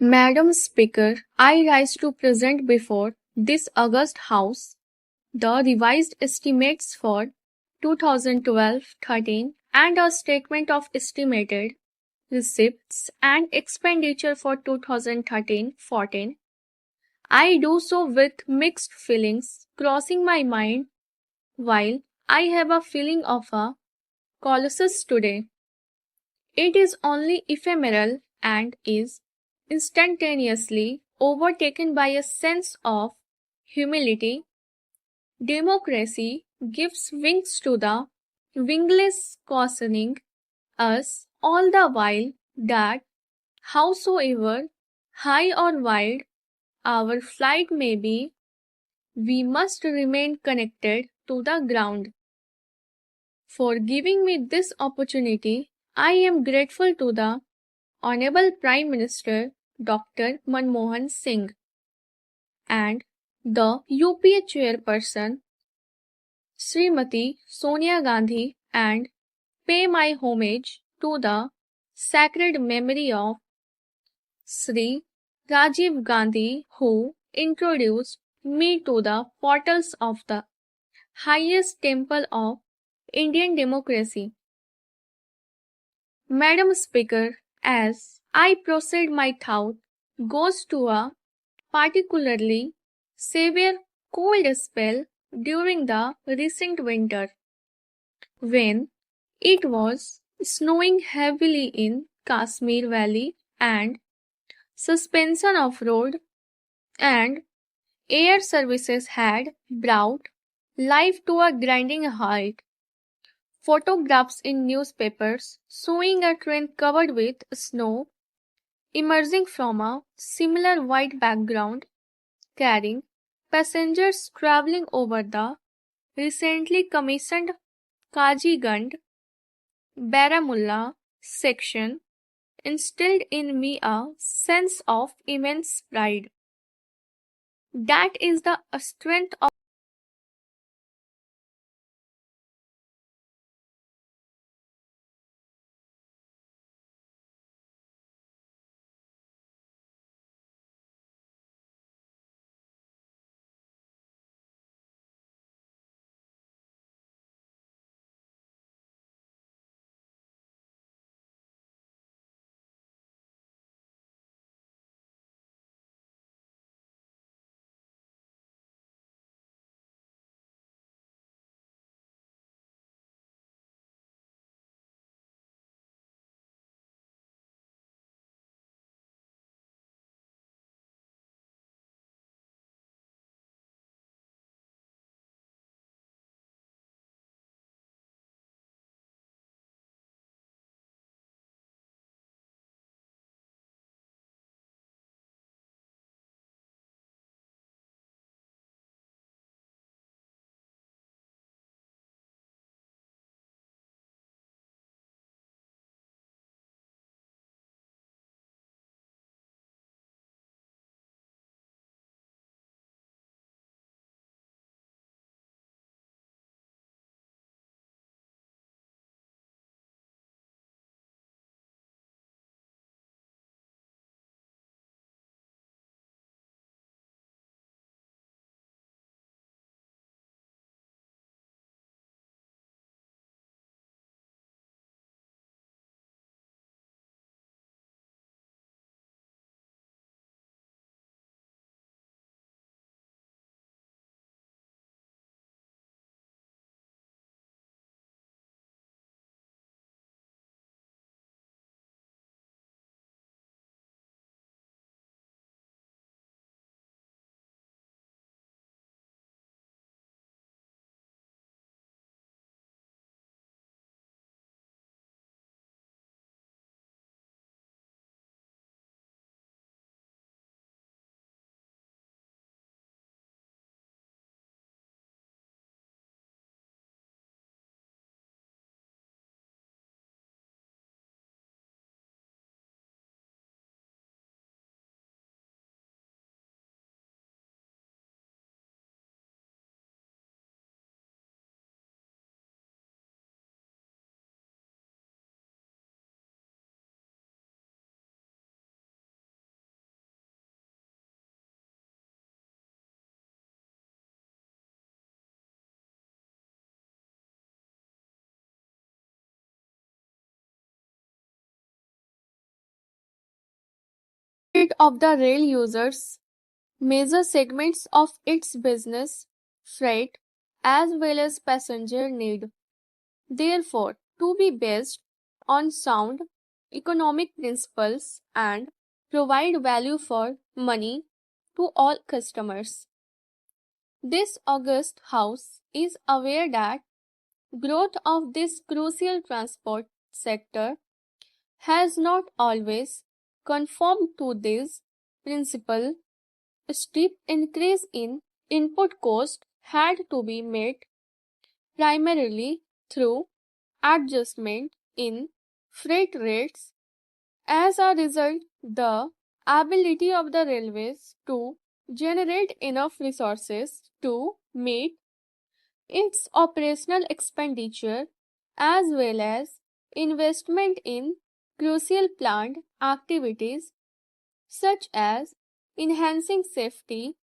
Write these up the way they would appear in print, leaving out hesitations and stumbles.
Madam Speaker, I rise to present before this august House the revised estimates for 2012-13 and a statement of estimated receipts and expenditure for 2013-14. I do so with mixed feelings crossing my mind while I have a feeling of a colossus today. It is only ephemeral and is instantaneously overtaken by a sense of humility. Democracy gives wings to the wingless, cautioning us all the while that, howsoever high or wide our flight may be, we must remain connected to the ground. For giving me this opportunity, I am grateful to the Honorable Prime Minister Dr. Manmohan Singh and the UPA Chairperson Srimati Sonia Gandhi and pay my homage to the sacred memory of Sri Rajiv Gandhi who introduced me to the portals of the highest temple of Indian democracy. Madam Speaker, as I proceed, my thought goes to a particularly severe cold spell during the recent winter, when it was snowing heavily in Kashmir Valley and suspension of road and air services had brought life to a grinding halt. Photographs in newspapers showing a train covered with snow emerging from a similar white background, carrying passengers traveling over the recently commissioned Kazigand Baramulla section, instilled in me a sense of immense pride. That is the strength of of the rail users major segments of its business, freight, as well as passenger need. Therefore, to be based on sound economic principles and provide value for money to all customers. This august house is aware that growth of this crucial transport sector has not always conformed to this principle. A steep increase in input cost had to be met primarily through adjustment in freight rates. As a result, the ability of the railways to generate enough resources to meet its operational expenditure as well as investment in crucial planned activities such as enhancing safety,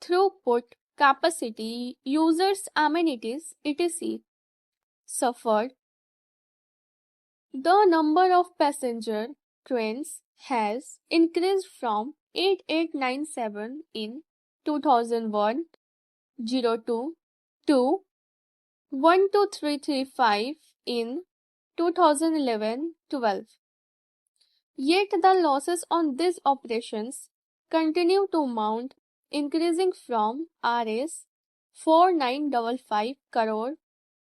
throughput, capacity, users' amenities, etc. suffered. The number of passenger trains has increased from 8897 in 2001 02 to 12335 in 2011-12. Yet the losses on these operations continue to mount, increasing from Rs 4955 crore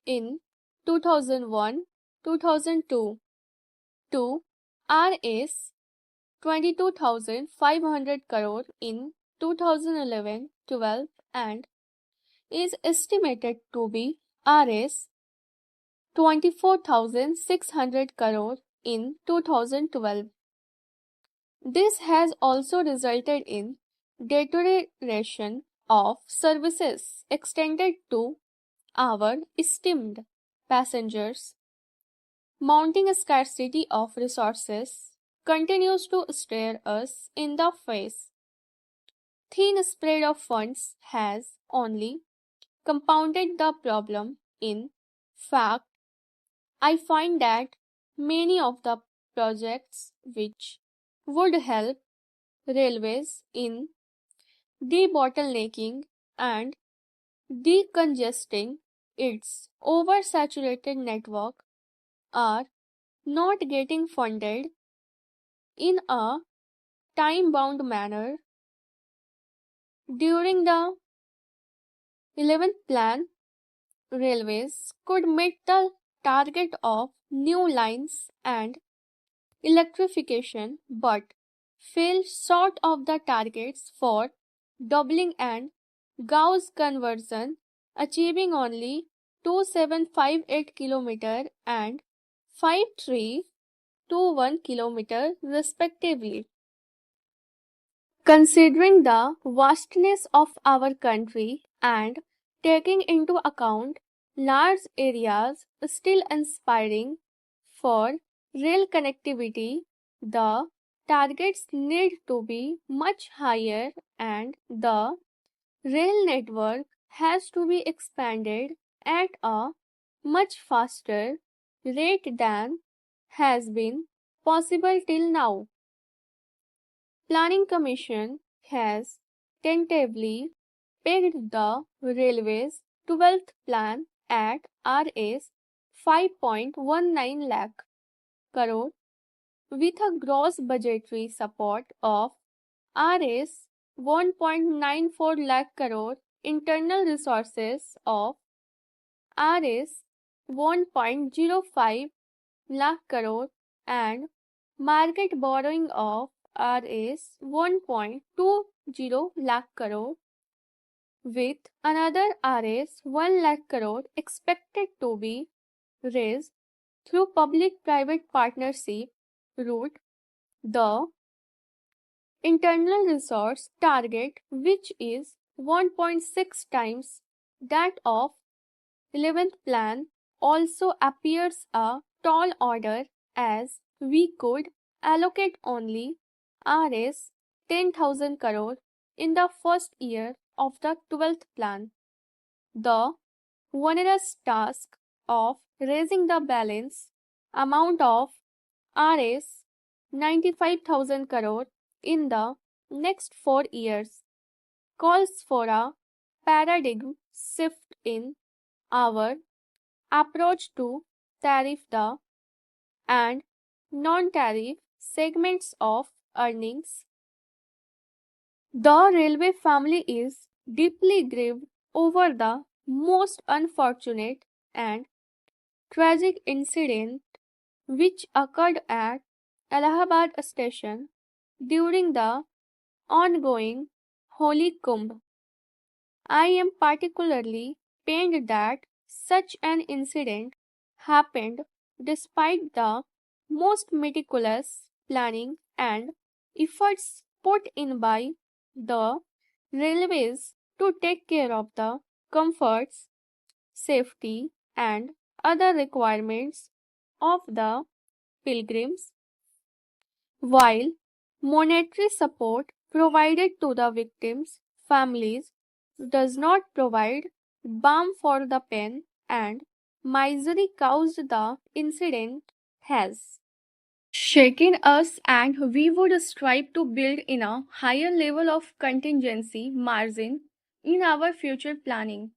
in 2001-2002 to Rs 22,500 crore in 2011-12 and is estimated to be Rs 24,600 crore in 2012. This has also resulted in deterioration of services extended to our esteemed passengers. Mounting scarcity of resources continues to stare us in the face. Thin spread of funds has only compounded the problem. In fact, I find that many of the projects which would help railways in debottlenecking and decongesting its oversaturated network are not getting funded in a time bound manner. During the 11th plan, railways could meet the target of new lines and electrification but fell short of the targets for doubling and gauge conversion, achieving only 2758 km and 5321 km respectively. Considering the vastness of our country and taking into account large areas still aspiring for rail connectivity, the targets need to be much higher and the rail network has to be expanded at a much faster rate than has been possible till now. Planning Commission has tentatively pegged the railway's 12th plan at Rs 5.19 lakh crore with a gross budgetary support of Rs 1.94 lakh crore, internal resources of Rs 1.05 lakh crore and market borrowing of Rs 1.20 lakh crore with another Rs 1 lakh crore expected to be raised through public-private partnership route. The internal resource target, which is 1.6 times that of 11th plan, also appears a tall order as we could allocate only Rs 10,000 crore in the first year of the 12th plan. The onerous task of raising the balance amount of Rs 95,000 crore in the next 4 years calls for a paradigm shift in our approach to tariff the and non-tariff segments of earnings. The railway family is deeply grieved over the most unfortunate and tragic incident which occurred at Allahabad station during the ongoing Holi Kumbh. I am particularly pained that such an incident happened despite the most meticulous planning and efforts put in by the railways to take care of the comforts, safety, and other requirements of the pilgrims. While monetary support provided to the victims' families does not provide balm for the pain and misery caused the incident has shaken us, and we would strive to build in a higher level of contingency margin in our future planning.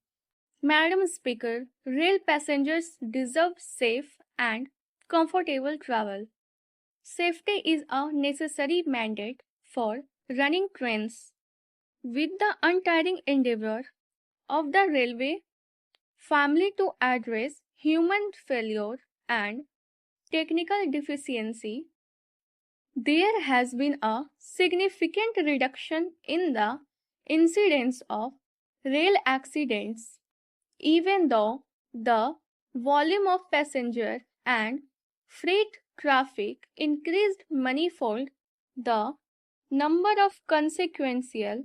Madam Speaker, rail passengers deserve safe and comfortable travel. Safety is a necessary mandate for running trains. With the untiring endeavor of the railway family to address human failure and technical deficiency, there has been a significant reduction in the incidence of rail accidents, even though the volume of passenger and freight traffic increased manifold. The number of consequential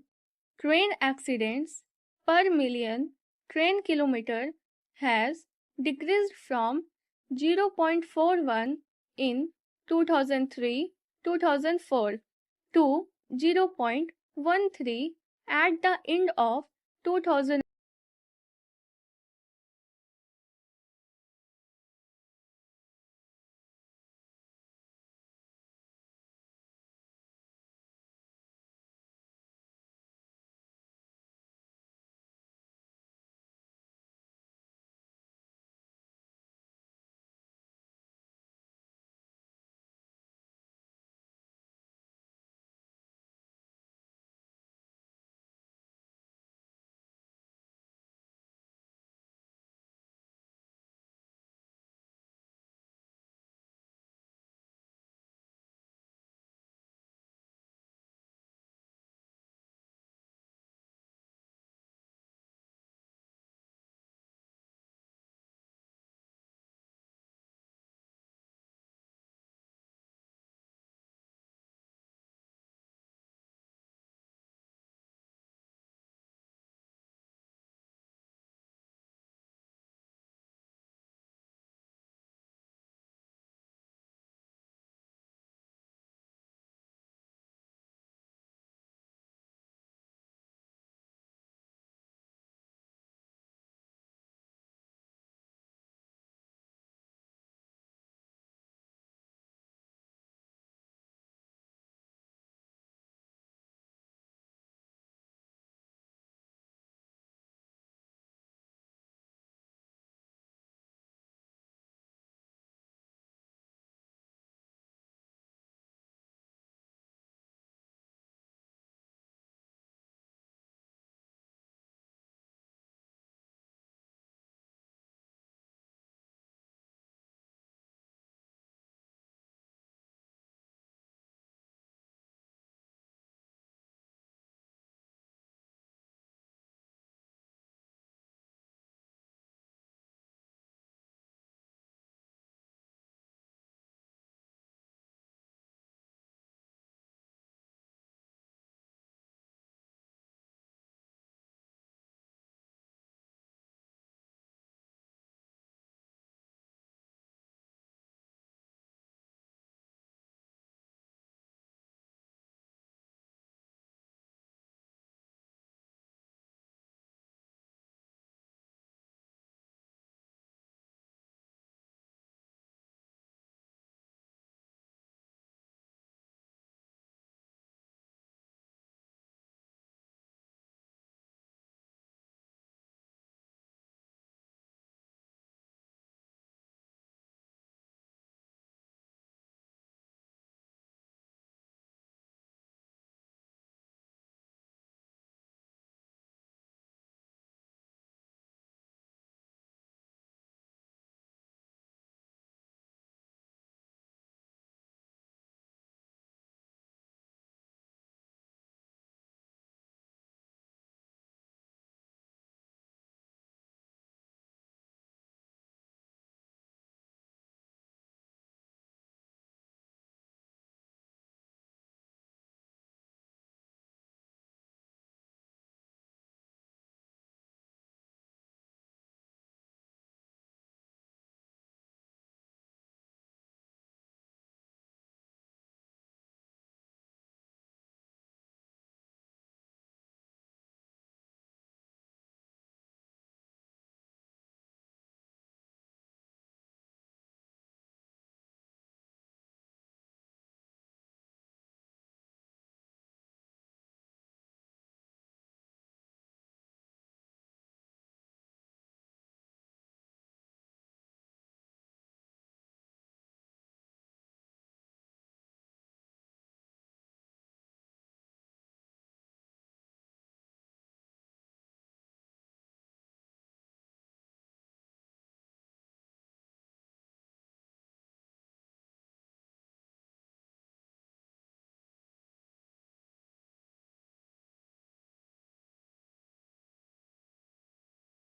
train accidents per million train kilometer has decreased from 0.41 in 2003-2004 to 0.13 at the end of 2000.